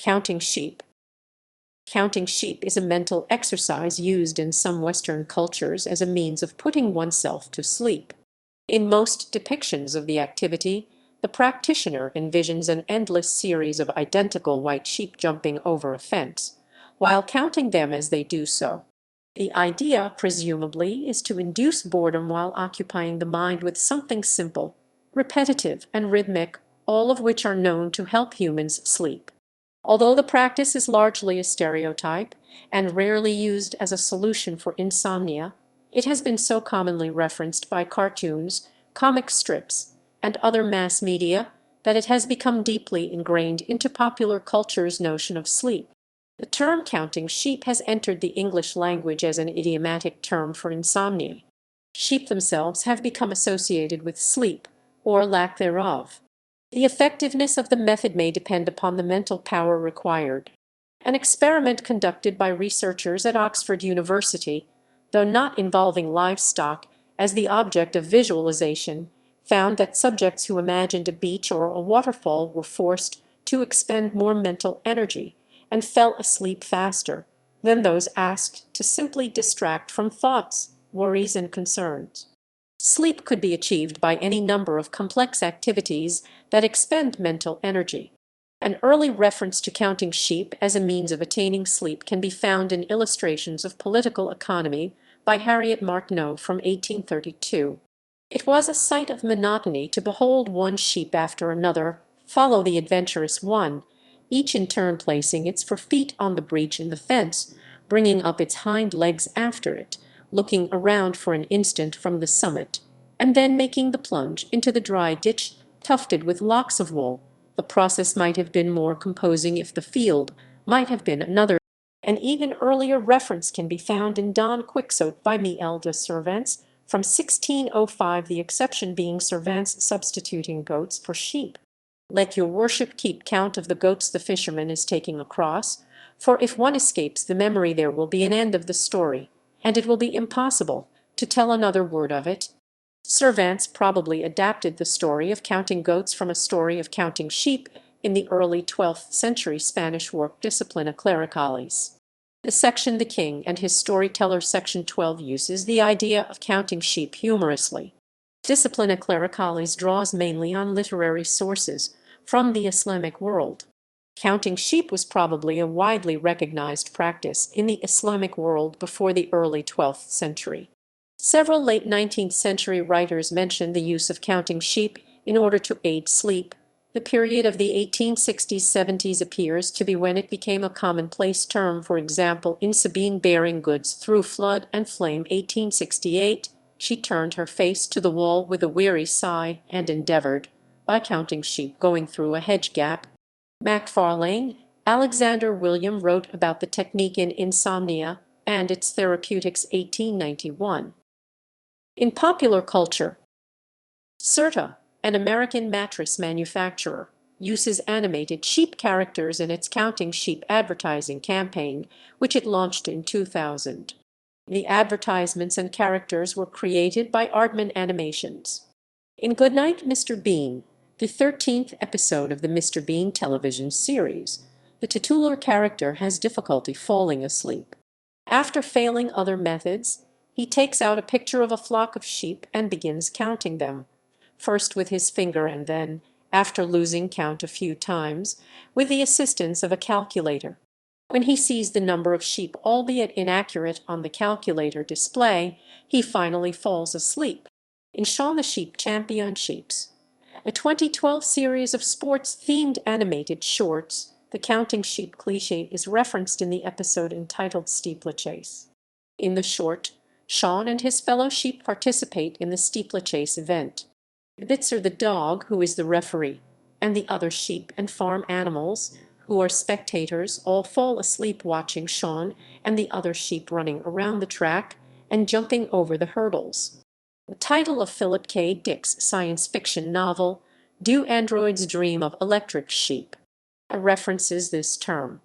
Counting sheep. Counting sheep is a mental exercise used in some Western cultures as a means of putting oneself to sleep. In most depictions of the activity, the practitioner envisions an endless series of identical white sheep jumping over a fence, while counting them as they do so. The idea, presumably, is to induce boredom while occupying the mind with something simple, repetitive, and rhythmic, all of which are known to help humans sleep. Although the practice is largely a stereotype and rarely used as a solution for insomnia, it has been so commonly referenced by cartoons, comic strips, and other mass media that it has become deeply ingrained into popular culture's notion of sleep. The term counting sheep has entered the English language as an idiomatic term for insomnia. Sheep themselves have become associated with sleep, or lack thereof. The effectiveness of the method may depend upon the mental power required. An experiment conducted by researchers at Oxford University, though not involving livestock as the object of visualization, found that subjects who imagined a beach or a waterfall were forced to expend more mental energy and fell asleep faster than those asked to simply distract from thoughts, worries, and concerns. Sleep could be achieved by any number of complex activities that expend mental energy. An early reference to counting sheep as a means of attaining sleep can be found in Illustrations of Political Economy by Harriet Martineau from 1832. It was a sight of monotony to behold one sheep after another follow the adventurous one, each in turn placing its forefeet on the breach in the fence, bringing up its hind legs after it, looking around for an instant from the summit, and then making the plunge into the dry ditch tufted with locks of wool. The process might have been more composing if the field might have been another. An even earlier reference can be found in Don Quixote by Miel de Cervantes from 1605, the exception being Cervantes substituting goats for sheep. Let your worship keep count of the goats the fisherman is taking across, for if one escapes the memory there will be an end of the story, and it will be impossible to tell another word of it. Cervantes probably adapted the story of counting goats from a story of counting sheep in the early 12th century Spanish work Disciplina Clericalis. The section The King and His Storyteller, section 12, uses the idea of counting sheep humorously. Disciplina Clericalis draws mainly on literary sources from the Islamic world. Counting sheep was probably a widely recognized practice in the Islamic world before the early 12th century. Several late 19th century writers mention the use of counting sheep in order to aid sleep. The period of the 1860s-70s appears to be when it became a commonplace term. For example, in Sabine bearing goods through flood and flame 1868, she turned her face to the wall with a weary sigh and endeavored, by counting sheep going through a hedge gap. Macfarlane, Alexander William wrote about the technique in Insomnia and its Therapeutics 1891. In popular culture, Serta, an American mattress manufacturer, uses animated sheep characters in its Counting Sheep advertising campaign, which it launched in 2000. The advertisements and characters were created by Aardman Animations. In Goodnight, Mr. Bean, the 13th episode of the Mr. Bean television series, the titular character has difficulty falling asleep. After failing other methods, he takes out a picture of a flock of sheep and begins counting them, first with his finger and then, after losing count a few times, with the assistance of a calculator. When he sees the number of sheep, albeit inaccurate, on the calculator display, he finally falls asleep. In Shaun the Sheep Championships, a 2012 series of sports-themed animated shorts, the counting sheep cliché is referenced in the episode entitled Steeplechase. In the short, Shaun and his fellow sheep participate in the steeplechase event. Bitzer the dog, who is the referee, and the other sheep and farm animals, who are spectators, all fall asleep watching Shaun and the other sheep running around the track and jumping over the hurdles. The title of Philip K. Dick's science fiction novel, Do Androids Dream of Electric Sheep, references this term.